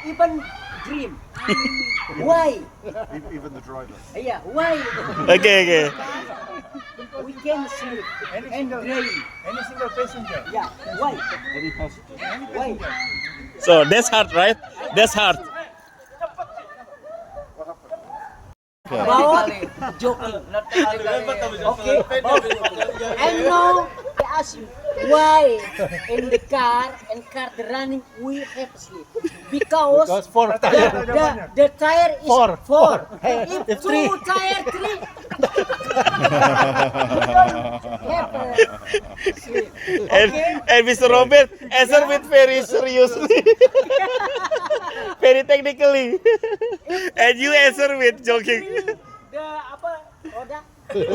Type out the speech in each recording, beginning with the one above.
even dream. Why? Even the driver. Yeah, why? Okay. We can sleep and dream. Any single passenger. Yeah, why? Why? So that's hard, right? That's hard. About joking. Okay. And now I ask you, why in the car running we have sleep? Because four the tire is four. If three. two tire three. Have sleep. And Mr. Robert answer with very seriously, very technically, and you answer with joking. The apa? Roda.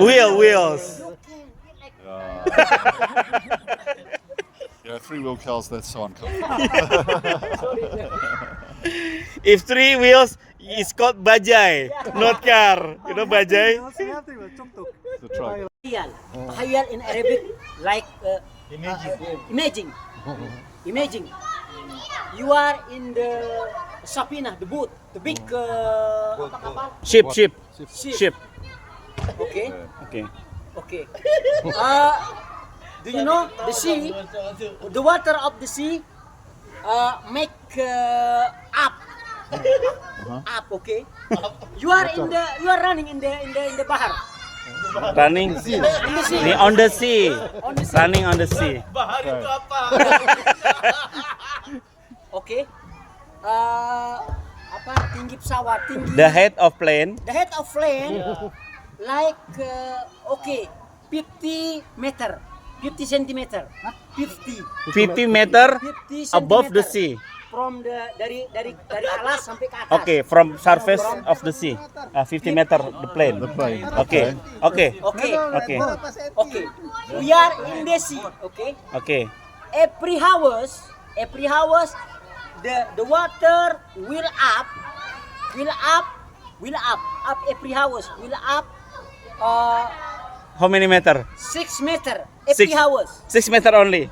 Wheels. You can be like Yeah, three-wheel cars, that's so uncomfortable. If 3 wheels, it's called bajai, not car. You know bajai? The truck. Khayal. Khayal in Arabic like imagine. Imagine. You are in the Safina, the boat, the big apa kapal? Ship. Ship. Okay. Okay. Do you know the sea? The water of the sea make up. Up, okay. You are running in the bahar. Running In the sea. on the sea. On the sea. Running on the sea. Okay. Apa tinggi pesawat, tinggi. The head of plane. The head of plane like 50 meter. 50 centimeter. 50. 50 meter 50 above the centimeter. sea. From dari alas sampai ke atas. Okay, from surface of the sea. 50 meter the plane. Okay. We are in the sea. Okay. Every hours, the water will up every hours will up. How many meter? 6 meter every 6 hours. 6 meter only.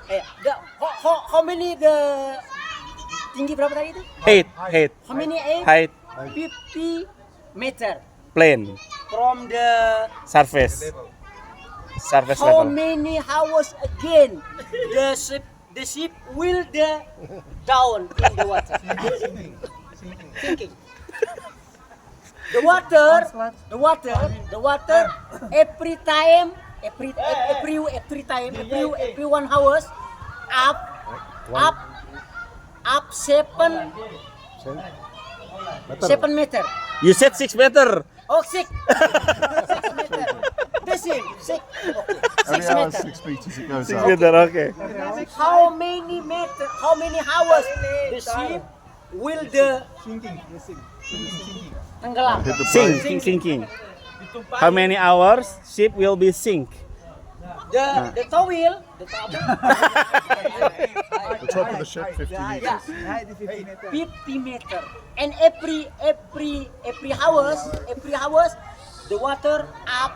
How many the tinggi berapa tadi itu? Height. How many Height 50 meter plane. from the Surface how level. many hours again the ship will down in the water. Thinking. The water every time every 1 hours up 7 meter. You said 6 meter. Oh, 6 meter. The same. 6. Okay. 6 Every hour, meter. 6 meters it goes 6 up. meter, okay. How many hours the ship will tenggelam? Hit the plane. Sinking. How many hours ship will be sink? The towel, The top of the ship, 50 meters. 50 meter. And every hours the water up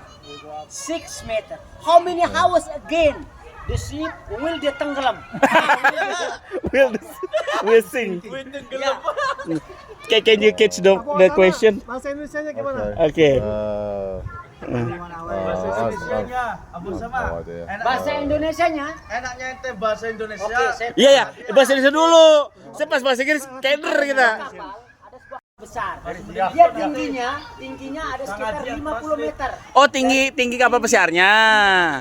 6 meter. How many hours again the ship will tenggelam? Will sink. Can you catch the question? Bahasa Indonesianya gimana? Okay. No idea. Bahasa Indonesianya? Enaknya ente bahasa Indonesia. Oke, saya Iya, bahasa Indonesia dulu. Saya pas bahasa Inggris keder kita. kapal ada sebuah besar. Dia tingginya ada sekitar 50 meter. Oh, tinggi kapal pesiarnya.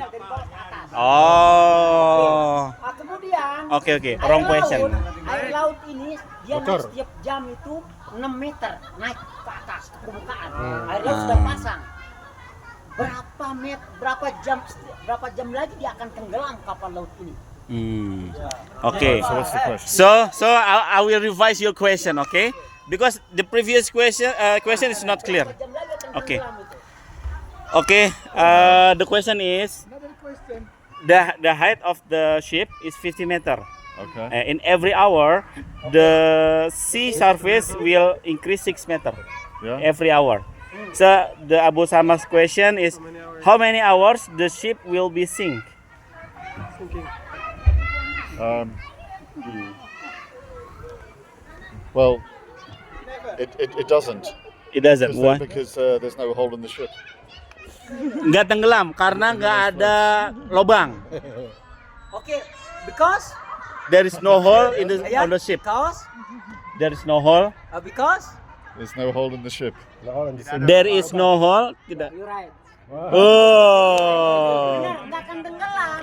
Dari bawah ke atas. Oh. Kemudian Oke. Wrong question. Air laut ini dia naik setiap jam itu 6 meter naik ke atas ke permukaan. Air laut sudah pasang. Berapa jam lagi dia akan tenggelam kapal laut ini? Okay. So what's the question? So I will revise your question, okay? Because the previous question is not clear. Berapa jam lagi akan Okay. tenggelam itu? Okay. The question is the height of the ship is 50 meter. Okay. In every hour, the sea surface will increase 6 meter Yeah. every hour. So the Abu Sama's question is, how many hours the ship will be sink? Well, It doesn't. It doesn't. Why? Because there's no hole in the ship. Nggak tenggelam karena nggak ada lobang. Okay, because There is no hole in the yeah, on the ship. because There is no hole. because There's no hole in the ship. There is no hole. Tidak. you're right. Oh. Benar, nggak akan tenggelam.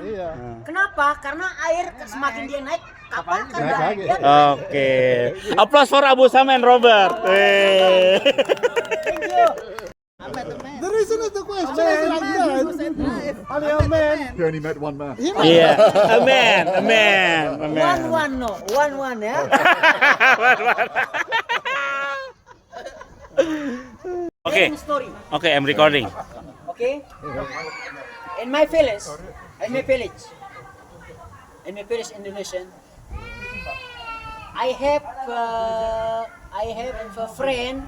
Kenapa? Karena air semakin dia naik, kapal kan dia Oke. Applause for Abu Sam and Robert. Thank you. The reason of the question is like that. Only a man. You only met one man. Iya. Amen. One ya. Oke. Story. Oke, I'm recording. Okay. In my village, Indonesian, I have a friend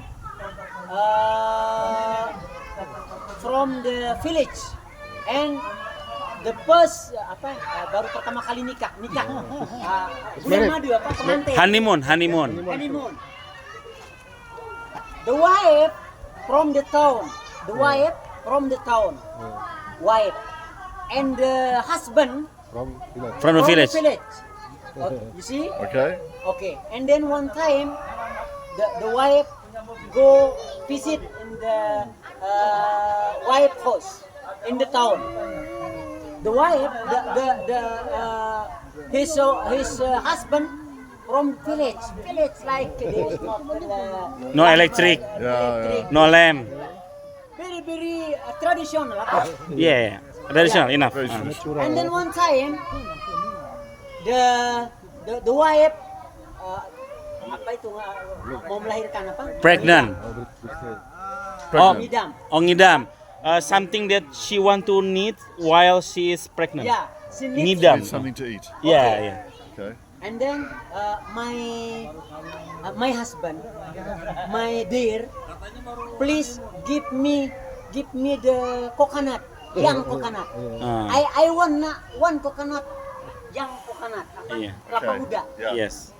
from the village, and the first baru pertama kali nikah bulan madu pengantin Honeymoon. the wife from the town wife and the husband From the village. You see. Okay. And then one time the wife go visit in the wife house in the town. The wife, his husband from village like there is not No electric. Yeah. No lamp. very traditional. Yeah. Traditional enough. Very traditional. And then one time the wife mau melahirkan Pregnant. ngidam. Ngidam. Something that she want to need while she is pregnant. Yeah, she needs Ngidam. Need something to eat. Yeah. Okay. And then my husband, my dear, please give me the coconut, young coconut. I want one coconut, young coconut, Iya. kelapa muda. Yeah. Yes.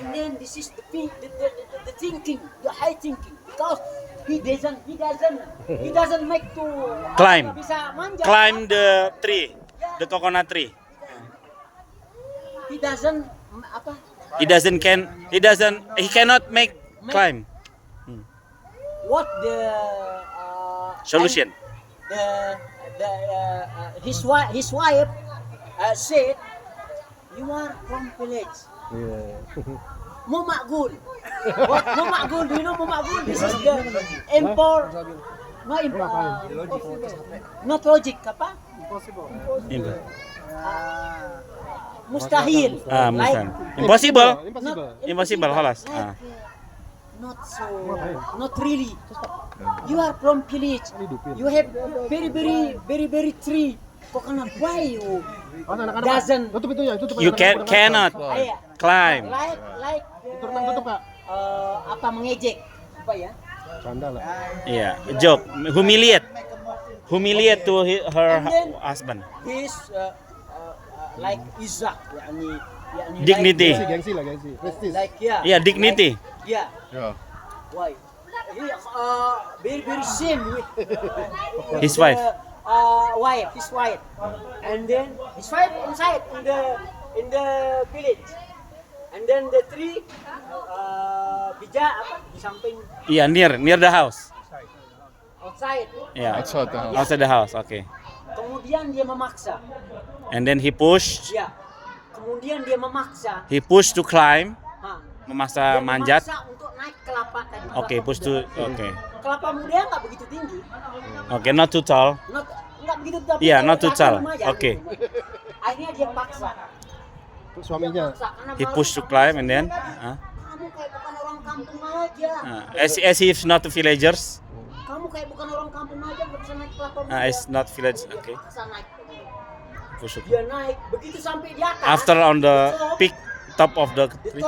And then this is the thinking, the high thinking, because he doesn't make to Climb. bisa manjat. Climb the tree, the coconut tree. He doesn't He cannot make climb. what the Solution. his wife said, you are from village. Mumakgul. What Mumakgul? Do you know Mumakgul? This is the import. Not logic apa? Mustahil. Mustahil. Impossible. Not Impossible, halas. Not really. You are from village. You have very tree coconut. Why you doesn't? You cannot climb. Like apa mengejek apa ya? Yeah, joke, humiliate to her husband. His like Isaac, yani Dignity. like yeah. Yeah, dignity. Yeah. Yeah. Why? He very shame with His wife. his wife, and then his wife inside in the village, and then the tree bija apa di samping Yeah, near the house. outside. Yeah, Outside the house. outside the house. Okay. Kemudian dia memaksa, And then he pushed. ya. Kemudian dia memaksa, He pushed to climb. dia Memaksa manjat. memaksa untuk naik kelapa tadi. Okay, kelapa push muda. to. Okay. Kelapa muda nggak begitu tinggi, Okay, not too tall. nggak begitu tapi Iya, not too kelapa tall. lumayan. Oke. Akhirnya dia paksa. Suaminya. He pushed to climb and then. Kamu kayak bukan orang kampung aja. As if not villagers. Kamu kayak bukan orang kampung aja nggak bisa naik kelapa muda. It's not village. Okay. Paksa naik. Push to. Dia naik begitu sampai di atas. After on the peak, top of the the tree.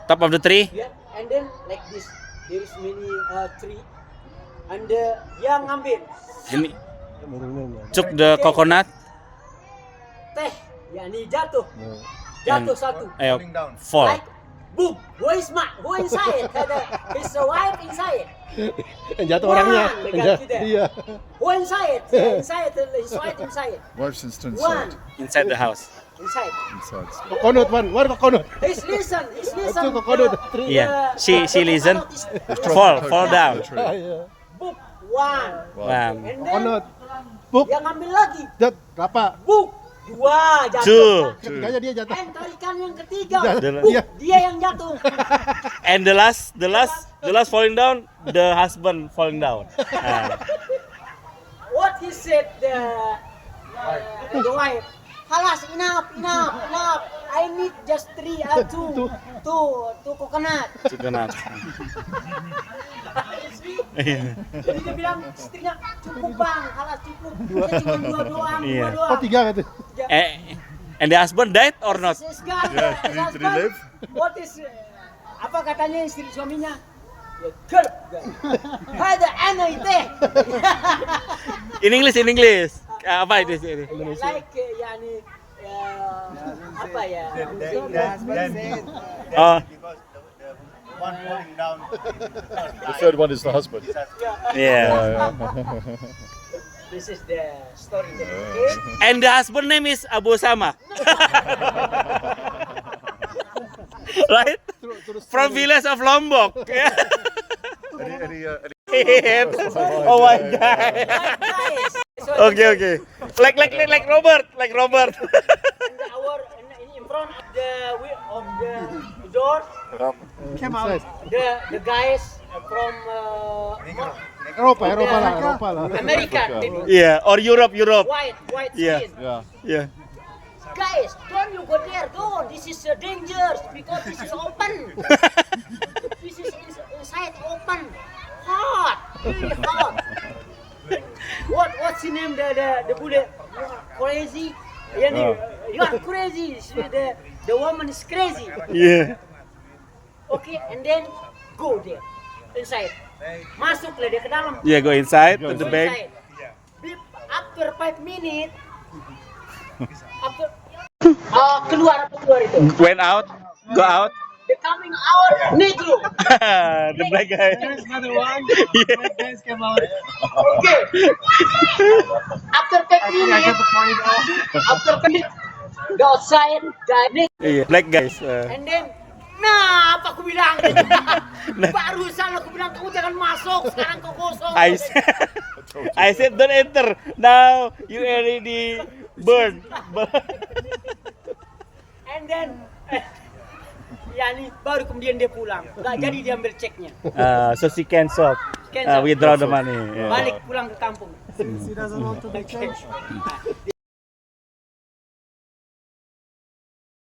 top, tree. yeah, and then like this, there is many tree, and dia ngambil Ini took the coconut. teh, yakni jatuh And- satu, Fall. like Book. Who inside? His wife inside. Yang jatuh orangnya. One, Yang jatuh- gitu. Iya. Who inside? Inside. His wife inside. Wife's inside. One Inside the house. inside. Inside. Kokonut, Wan. War kokonut. He's listen. Itu kokonut. Yeah. She listen. Trying Fall to poke down. the tree. Ah, iya. Book. One. Wow. And then Kokonut. Buk. dia ngambil lagi. Jat. Berapa? Book. Dua Two. jatuh. Ketiganya dia jatuh. And tarikan yang ketiga. Dia- Book. dia- Dia yang jatuh. And the last falling down, the husband falling down. Ah. What he said the wife. Halas, enough. I need just two coconut. Coconut. Istri, jadi dia bilang istrinya cukup bang, halas cukup. Saya cuma dua doang. Iya. Oh, tiga gitu. And the husband died or not? Yeah, did he live? What is apa katanya istri suaminya? Ya, kelp. Ada anak itu. In English. Apa itu? Like yani apa ya? Oh, One falling down. The third one is the husband. yeah. This is the story. Okay? And the husband name is Abu Sama. Right? From village of Lombok. Yeah. Oh my god. Guys, so Okay. Like Robert. in front of the door, Came out. the guys from Eropa lah. America, Yeah, or Europe. white Yeah. skin. Yeah. Guys, don't you go there, don't. This is dangerous because this is open. This is inside open, hot, really hot. What's the name? The bullet? Crazy. You are crazy. The woman is crazy. Yeah. Okay, and then go there inside. Masuklah dia ke dalam. Yeah, go inside to the Go bank. inside. After 5 minutes, keluar itu. Went out. Go out. The coming out negro. The black guy. Another one. Yeah. Black guys came out. Okay. After 5 minutes, after 5 minutes, go outside, Yeah. Black guys. and then, nah, apa aku bilang? Barusan aku bilang kamu jangan masuk, sekarang kau kosong. I said don't enter. Now you already burn. And then, yani baru kemudian dia pulang. Nggak jadi dia ambil ceknya. So she cancel. Cancel. Withdraw the money. Yeah. Balik pulang ke kampung. She doesn't want to be changed.